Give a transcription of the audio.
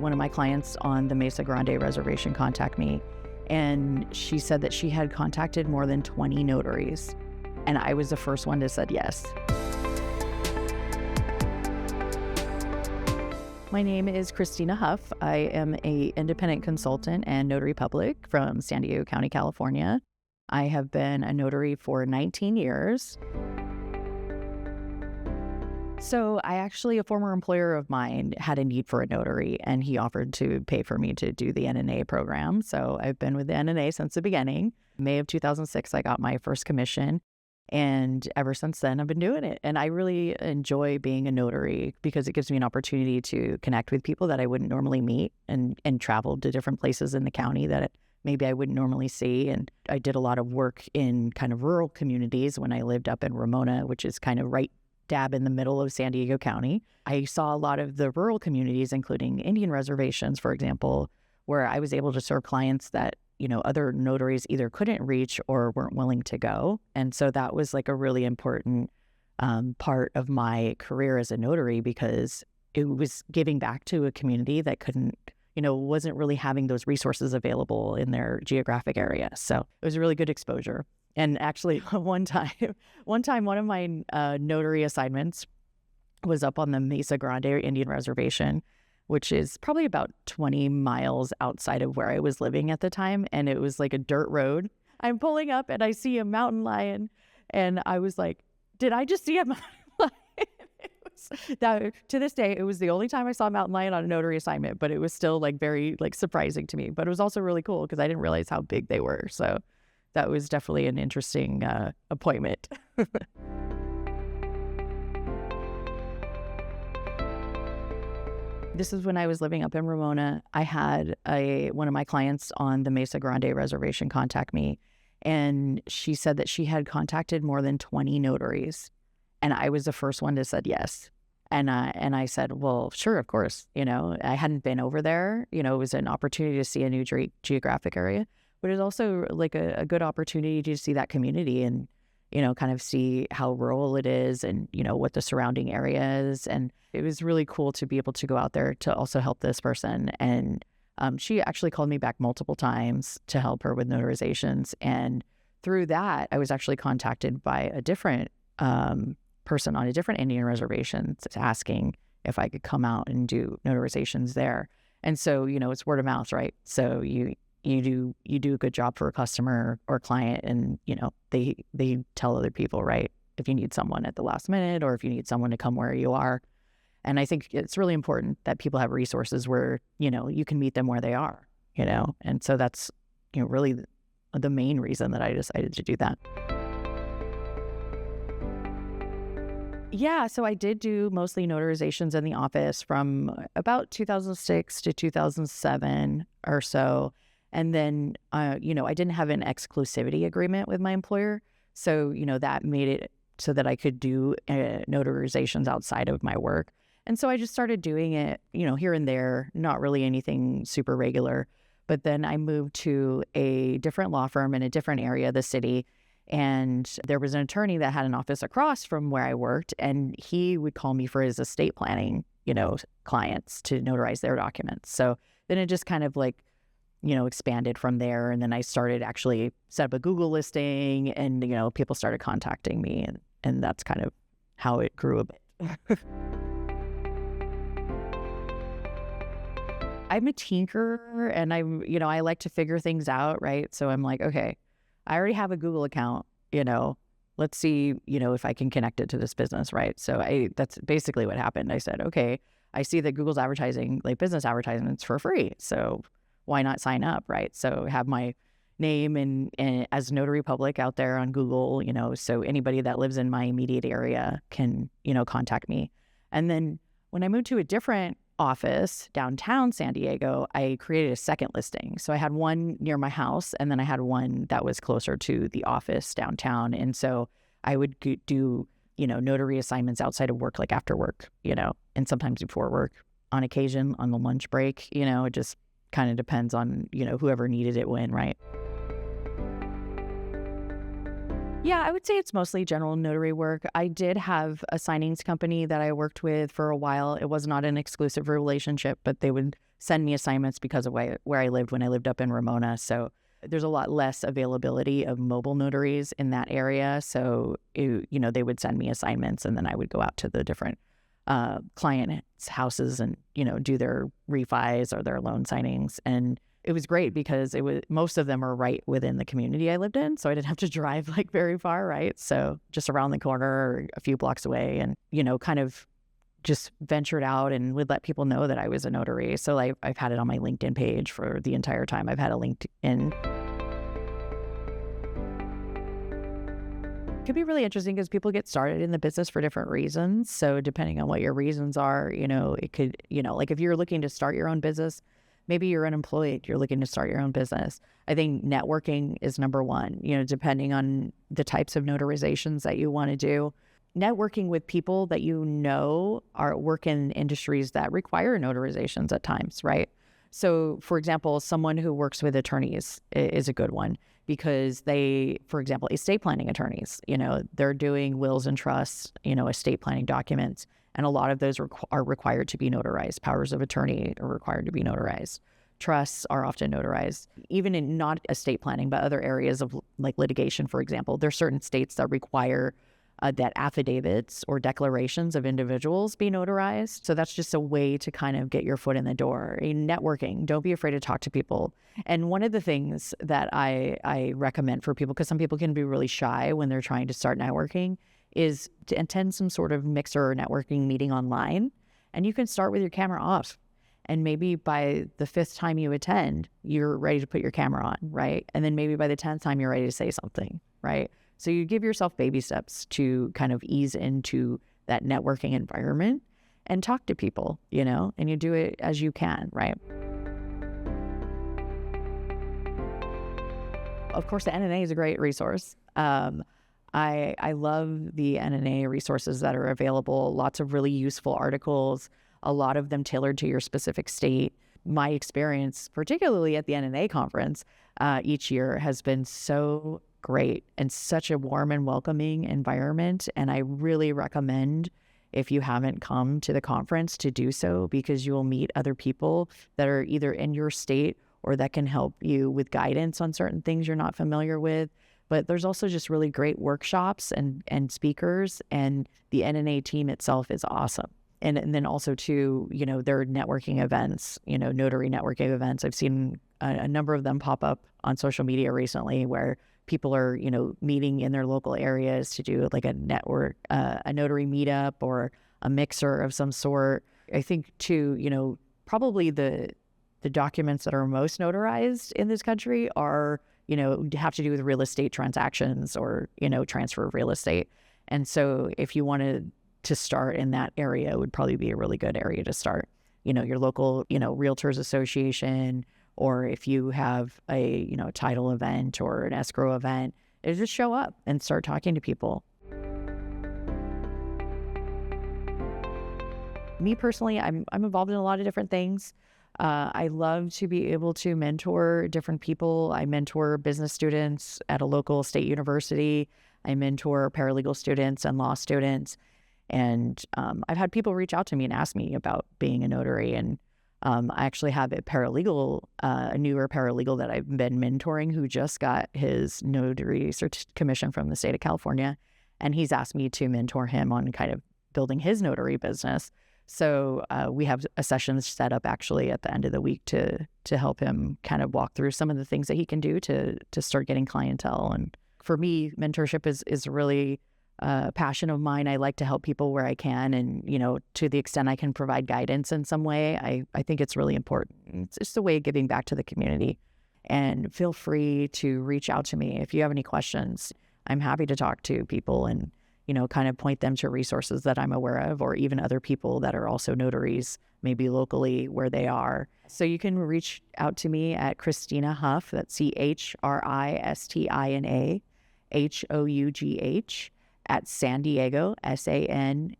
One of my clients on the Mesa Grande reservation contacted me, and she said that she had contacted more than 20 notaries, and I was the first one to said yes. My name is Christina Hough. I am an independent consultant and Notary Public from San Diego County, California. I have been a notary for 19 years. So a former employer of mine had a need for a notary, and he offered to pay for me to do the NNA program. So I've been with the NNA since the beginning. May of 2006, I got my first commission. And ever since then, I've been doing it. And I really enjoy being a notary because it gives me an opportunity to connect with people that I wouldn't normally meet and travel to different places in the county that maybe I wouldn't normally see. And I did a lot of work in kind of rural communities when I lived up in Ramona, which is kind of right dab in the middle of San Diego County. I saw a lot of the rural communities, including Indian reservations, for example, where I was able to serve clients that, other notaries either couldn't reach or weren't willing to go. And so that was like a really important part of my career as a notary, because it was giving back to a community that couldn't, wasn't really having those resources available in their geographic area. So it was a really good exposure. And actually, one time, one of my notary assignments was up on the Mesa Grande Indian Reservation, which is probably about 20 miles outside of where I was living at the time. And it was like a dirt road. I'm pulling up and I see a mountain lion. And I was like, did I just see a mountain lion? To this day, it was the only time I saw a mountain lion on a notary assignment, but it was still very surprising to me. But it was also really cool because I didn't realize how big they were. So that was definitely an interesting appointment. This is when I was living up in Ramona. I had one of my clients on the Mesa Grande reservation contact me, and she said that she had contacted more than 20 notaries, and I was the first one to said yes. And I said, well, sure, of course. I hadn't been over there. It was an opportunity to see a new geographic area. But it's also like a good opportunity to see that community and, kind of see how rural it is and, what the surrounding area is. And it was really cool to be able to go out there to also help this person. And she actually called me back multiple times to help her with notarizations. And through that, I was actually contacted by a different person on a different Indian reservation asking if I could come out and do notarizations there. And so, it's word of mouth, right? So you do a good job for a customer or client, and they tell other people, right, if you need someone at the last minute or if you need someone to come where you are. And I think it's really important that people have resources where you can meet them where they are, and so that's really the main reason that I decided to do that. Yeah, so I did do mostly notarizations in the office from about 2006 to 2007 or so. And then, I didn't have an exclusivity agreement with my employer. So, that made it so that I could do notarizations outside of my work. And so I just started doing it, here and there, not really anything super regular. But then I moved to a different law firm in a different area of the city. And there was an attorney that had an office across from where I worked. And he would call me for his estate planning, clients to notarize their documents. So then it just kind of expanded from there. And then I started actually set up a Google listing and, people started contacting me and that's kind of how it grew a bit. I'm a tinkerer and I like to figure things out, right? So I'm like, okay, I already have a Google account, let's see, if I can connect it to this business, right? So that's basically what happened. I said, okay, I see that Google's advertising, business advertisements for free. So why not sign up, right? So have my name and as Notary Public out there on Google, so anybody that lives in my immediate area can, contact me. And then when I moved to a different office downtown San Diego, I created a second listing. So I had one near my house and then I had one that was closer to the office downtown. And so I would do, notary assignments outside of work, like after work, and sometimes before work, on occasion, on the lunch break, it just kind of depends on, whoever needed it when, right? Yeah, I would say it's mostly general notary work. I did have a signings company that I worked with for a while. It was not an exclusive relationship, but they would send me assignments because of where I lived when I lived up in Ramona. So there's a lot less availability of mobile notaries in that area. So, they would send me assignments, and then I would go out to the different clients' houses and, do their refis or their loan signings. And it was great because most of them are right within the community I lived in. So I didn't have to drive like very far, right? So just around the corner or a few blocks away, and, kind of just ventured out and would let people know that I was a notary. So I've had it on my LinkedIn page for the entire time I've had a LinkedIn. It could be really interesting because people get started in the business for different reasons. So depending on what your reasons are, it could, like if you're looking to start your own business, maybe you're unemployed, you're looking to start your own business. I think networking is number one, depending on the types of notarizations that you want to do. Networking with people that work in industries that require notarizations at times, right? So, for example, someone who works with attorneys is a good one because for example, estate planning attorneys, they're doing wills and trusts, estate planning documents, and a lot of those are required to be notarized. Powers of attorney are required to be notarized. Trusts are often notarized, even in not estate planning, but other areas of like litigation, for example. There are certain states that require that affidavits or declarations of individuals be notarized. So that's just a way to kind of get your foot in the door. Networking, don't be afraid to talk to people. And one of the things that I recommend for people, because some people can be really shy when they're trying to start networking, is to attend some sort of mixer or networking meeting online. And you can start with your camera off. And maybe by the 5th time you attend, you're ready to put your camera on, right? And then maybe by the 10th time, you're ready to say something, right? So you give yourself baby steps to kind of ease into that networking environment and talk to people, and you do it as you can, right? Of course, the NNA is a great resource. I love the NNA resources that are available, lots of really useful articles, a lot of them tailored to your specific state. My experience, particularly at the NNA conference each year, has been so great and such a warm and welcoming environment. And I really recommend, if you haven't come to the conference, to do so, because you will meet other people that are either in your state or that can help you with guidance on certain things you're not familiar with. But there's also just really great workshops and speakers, and the NNA team itself is awesome. And then also too, their networking events, notary networking events. I've seen a number of them pop up on social media recently where people are, meeting in their local areas to do like a notary meetup or a mixer of some sort. I think too, probably the documents that are most notarized in this country are, have to do with real estate transactions or, transfer of real estate. And so if you wanted to start in that area, it would probably be a really good area to start. Your local, realtors association, or if you have a, title event or an escrow event, just show up and start talking to people. Me personally, I'm involved in a lot of different things. I love to be able to mentor different people. I mentor business students at a local state university. I mentor paralegal students and law students. And I've had people reach out to me and ask me about being a notary. And I actually have a newer paralegal that I've been mentoring who just got his notary commission from the state of California. And he's asked me to mentor him on kind of building his notary business. So we have a session set up actually at the end of the week to help him kind of walk through some of the things that he can do to start getting clientele. And for me, mentorship is really a passion of mine. I like to help people where I can. And, to the extent I can provide guidance in some way, I think it's really important. It's just a way of giving back to the community. And feel free to reach out to me if you have any questions. I'm happy to talk to people and kind of point them to resources that I'm aware of, or even other people that are also notaries, maybe locally where they are. So you can reach out to me at Christina Hough, that's CHRISTINA HOUGH at San Diego, SANDIEGO.edu.